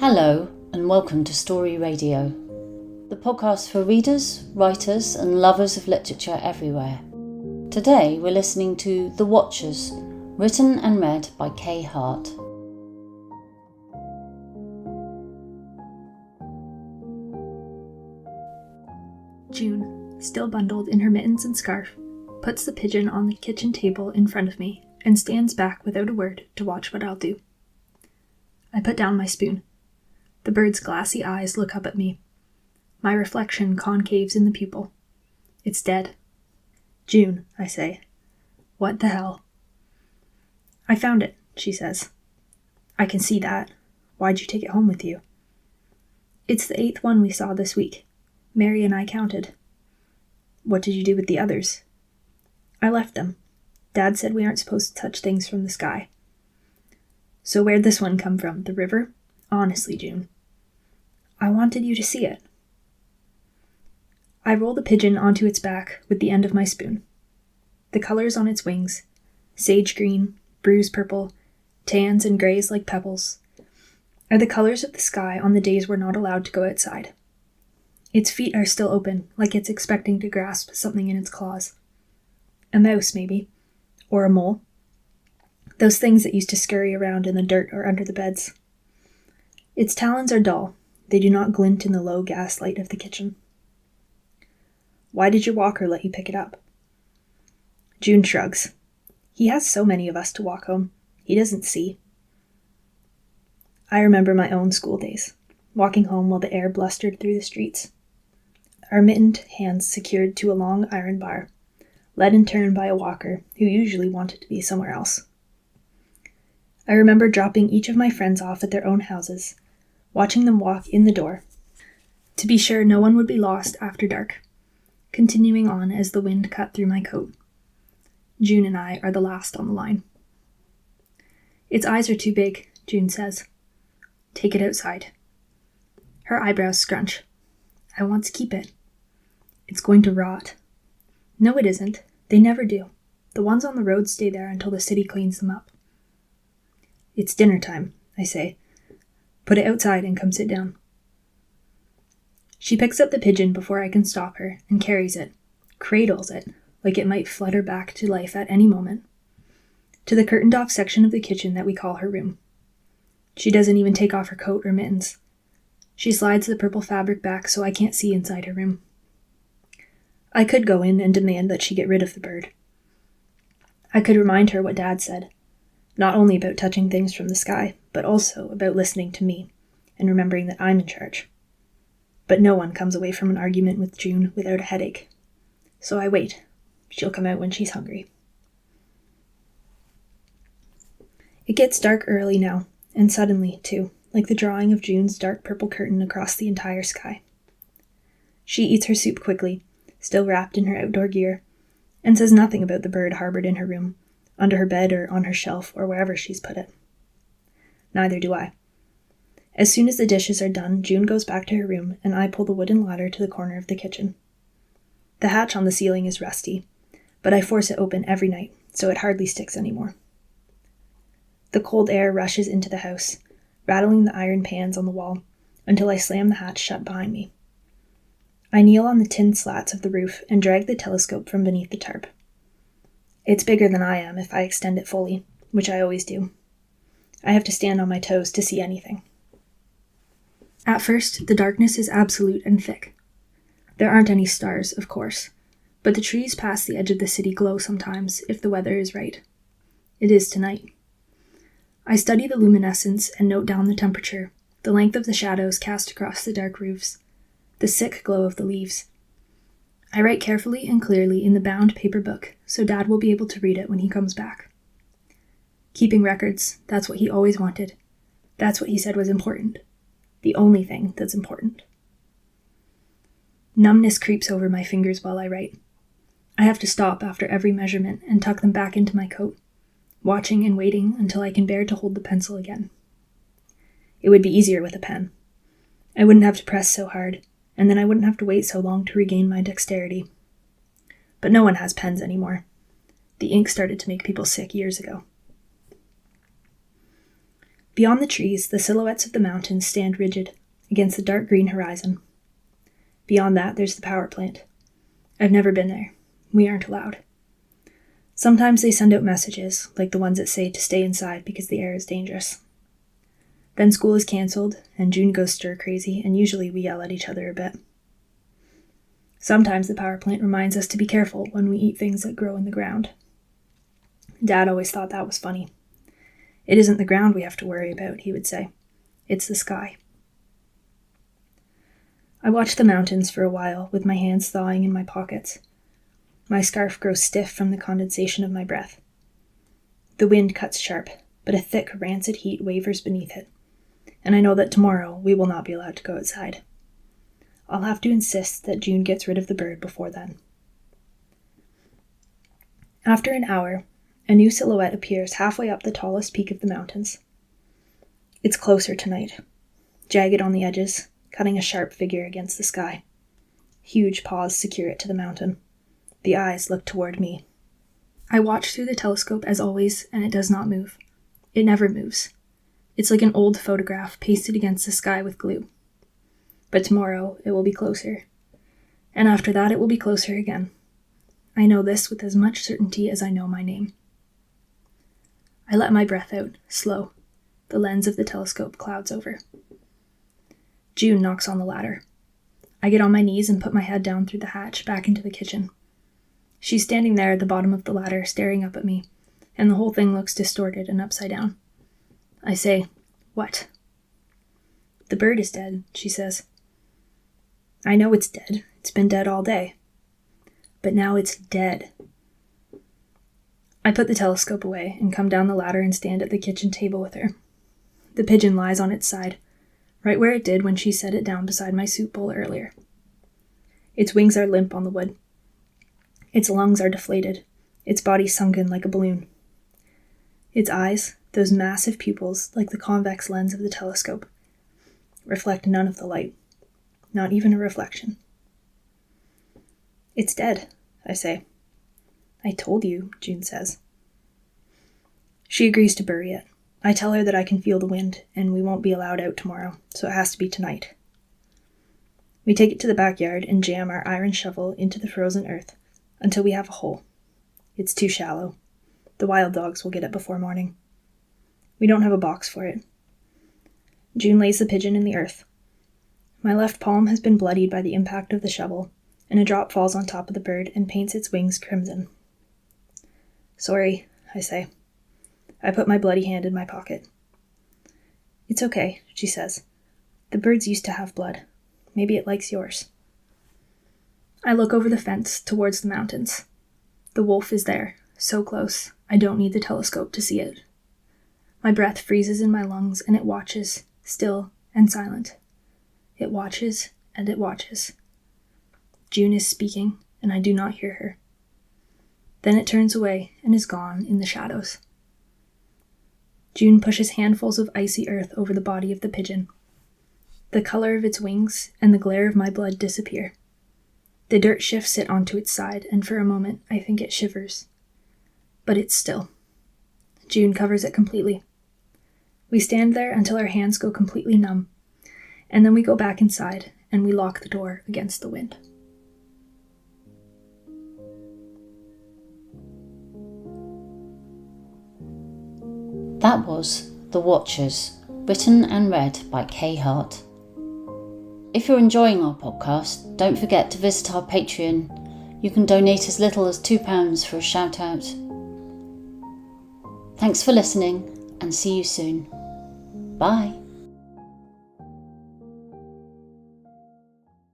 Hello and welcome to Story Radio, the podcast for readers, writers and lovers of literature everywhere. Today we're listening to The Watchers, written and read by Kae Hart. June, still bundled in her mittens and scarf, puts the pigeon on the kitchen table in front of me and stands back without a word to watch what I'll do. I put down my spoon. The bird's glassy eyes look up at me. My reflection concaves in the pupil. It's dead. June, I say. What the hell? I found it, she says. I can see that. Why'd you take it home with you? It's the 8th one we saw this week. Mary and I counted. What did you do with the others? I left them. Dad said we aren't supposed to touch things from the sky. So where'd this one come from? The river? Honestly, June. I wanted you to see it. I roll the pigeon onto its back with the end of my spoon. The colors on its wings, sage green, bruise purple, tans and grays like pebbles, are the colors of the sky on the days we're not allowed to go outside. Its feet are still open, like it's expecting to grasp something in its claws. A mouse, maybe. Or a mole. Those things that used to scurry around in the dirt or under the beds. Its talons are dull. They do not glint in the low gas light of the kitchen. Why did your walker let you pick it up? June shrugs. He has so many of us to walk home. He doesn't see. I remember my own school days, walking home while the air blustered through the streets. Our mittened hands secured to a long iron bar, led in turn by a walker who usually wanted to be somewhere else. I remember dropping each of my friends off at their own houses, watching them walk in the door, to be sure no one would be lost after dark, continuing on as the wind cut through my coat. June and I are the last on the line. Its eyes are too big, June says. Take it outside. Her eyebrows scrunch. I want to keep it. It's going to rot. No, it isn't. They never do. The ones on the road stay there until the city cleans them up. It's dinner time, I say. Put it outside and come sit down. She picks up the pigeon before I can stop her and carries it, cradles it, like it might flutter back to life at any moment, to the curtained-off section of the kitchen that we call her room. She doesn't even take off her coat or mittens. She slides the purple fabric back so I can't see inside her room. I could go in and demand that she get rid of the bird. I could remind her what Dad said, not only about touching things from the sky, but also about listening to me and remembering that I'm in charge. But no one comes away from an argument with June without a headache. So I wait. She'll come out when she's hungry. It gets dark early now, and suddenly, too, like the drawing of June's dark purple curtain across the entire sky. She eats her soup quickly, still wrapped in her outdoor gear, and says nothing about the bird harbored in her room, under her bed or on her shelf or wherever she's put it. Neither do I. As soon as the dishes are done, June goes back to her room and I pull the wooden ladder to the corner of the kitchen. The hatch on the ceiling is rusty, but I force it open every night, so it hardly sticks anymore. The cold air rushes into the house, rattling the iron pans on the wall, until I slam the hatch shut behind me. I kneel on the tin slats of the roof and drag the telescope from beneath the tarp. It's bigger than I am if I extend it fully, which I always do. I have to stand on my toes to see anything. At first, the darkness is absolute and thick. There aren't any stars, of course, but the trees past the edge of the city glow sometimes if the weather is right. It is tonight. I study the luminescence and note down the temperature, the length of the shadows cast across the dark roofs, the sick glow of the leaves. I write carefully and clearly in the bound paper book so Dad will be able to read it when he comes back. Keeping records, that's what he always wanted. That's what he said was important. The only thing that's important. Numbness creeps over my fingers while I write. I have to stop after every measurement and tuck them back into my coat, watching and waiting until I can bear to hold the pencil again. It would be easier with a pen. I wouldn't have to press so hard, and then I wouldn't have to wait so long to regain my dexterity. But no one has pens anymore. The ink started to make people sick years ago. Beyond the trees, the silhouettes of the mountains stand rigid against the dark green horizon. Beyond that, there's the power plant. I've never been there. We aren't allowed. Sometimes they send out messages, like the ones that say to stay inside because the air is dangerous. Then school is cancelled, and June goes stir-crazy, and usually we yell at each other a bit. Sometimes the power plant reminds us to be careful when we eat things that grow in the ground. Dad always thought that was funny. It isn't the ground we have to worry about, he would say. It's the sky. I watch the mountains for a while, with my hands thawing in my pockets. My scarf grows stiff from the condensation of my breath. The wind cuts sharp, but a thick, rancid heat wavers beneath it, and I know that tomorrow we will not be allowed to go outside. I'll have to insist that June gets rid of the bird before then. After an hour, a new silhouette appears halfway up the tallest peak of the mountains. It's closer tonight, jagged on the edges, cutting a sharp figure against the sky. Huge paws secure it to the mountain. The eyes look toward me. I watch through the telescope as always, and it does not move. It never moves. It's like an old photograph pasted against the sky with glue. But tomorrow it will be closer. And after that it will be closer again. I know this with as much certainty as I know my name. I let my breath out, slow. The lens of the telescope clouds over. June knocks on the ladder. I get on my knees and put my head down through the hatch back into the kitchen. She's standing there at the bottom of the ladder, staring up at me, and the whole thing looks distorted and upside down. I say, "What?" "The bird is dead," she says. "I know it's dead. It's been dead all day. But now it's dead." I put the telescope away and come down the ladder and stand at the kitchen table with her. The pigeon lies on its side, right where it did when she set it down beside my soup bowl earlier. Its wings are limp on the wood. Its lungs are deflated, its body sunken like a balloon. Its eyes, those massive pupils like the convex lens of the telescope, reflect none of the light, not even a reflection. "It's dead," I say. "I told you," June says. She agrees to bury it. I tell her that I can feel the wind, and we won't be allowed out tomorrow, so it has to be tonight. We take it to the backyard and jam our iron shovel into the frozen earth until we have a hole. It's too shallow. The wild dogs will get it before morning. We don't have a box for it. June lays the pigeon in the earth. My left palm has been bloodied by the impact of the shovel, and a drop falls on top of the bird and paints its wings crimson. "Sorry," I say. I put my bloody hand in my pocket. "It's okay," she says. "The birds used to have blood. Maybe it likes yours." I look over the fence towards the mountains. The wolf is there, so close, I don't need the telescope to see it. My breath freezes in my lungs, and it watches, still and silent. It watches, and it watches. June is speaking, and I do not hear her. Then it turns away and is gone in the shadows. June pushes handfuls of icy earth over the body of the pigeon. The color of its wings and the glare of my blood disappear. The dirt shifts it onto its side, and for a moment I think it shivers. But it's still. June covers it completely. We stand there until our hands go completely numb, and then we go back inside and we lock the door against the wind. That was The Watchers, written and read by Kae Hart. If you're enjoying our podcast, don't forget to visit our Patreon. You can donate as little as £2 for a shout out. Thanks for listening, and see you soon. Bye.